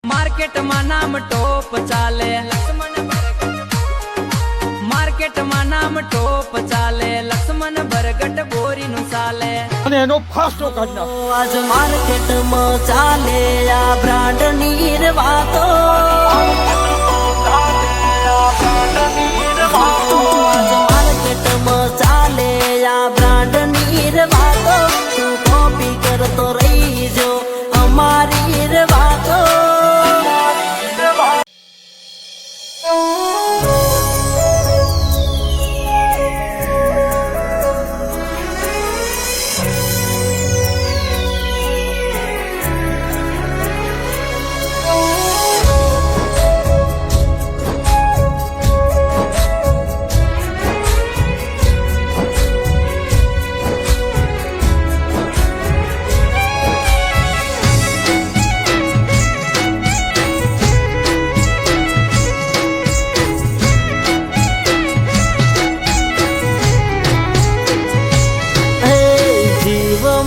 Market में नाम top चाले मार्केट में नाम टॉप चाले लक्ष्मण बरगट बोरी नु चाले અને એનો ફાસ્ટો કાઢના आज मार्केट में चाले आ ब्रांड नीर वातो आज मार्केट में चाले आ ब्रांड नीर वातो तू कॉपी कर तो रही जो हमारी रे वातो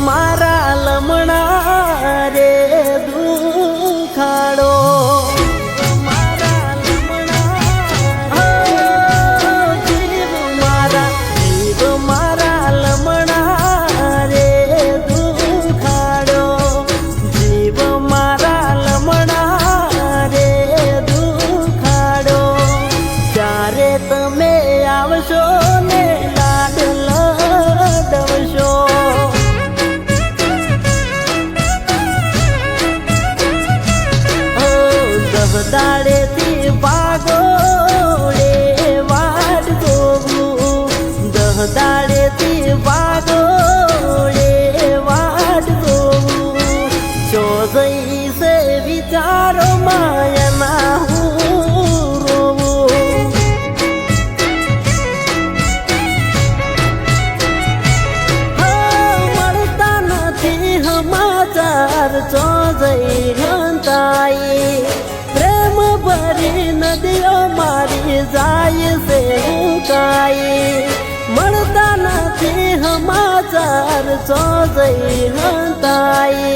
मारा लमणा रे दुखाड़ो मारा लमणा जीव मारा लमणा रे दुखाड़ो जीव मारा लमणा रे दुखाड़ो त्यारे तमे आवशो ने लाड लडवशो दाड़े थी बागोड़े वाट गोगू दह दाड़े थी बागोड़े वाट गोगू चौदही से विचारो मायना मरता नहीं समाचार चौदही घंटाई नदियों मारी जाय से उकाई मरता नहीं समाचार चौदही घंटाई।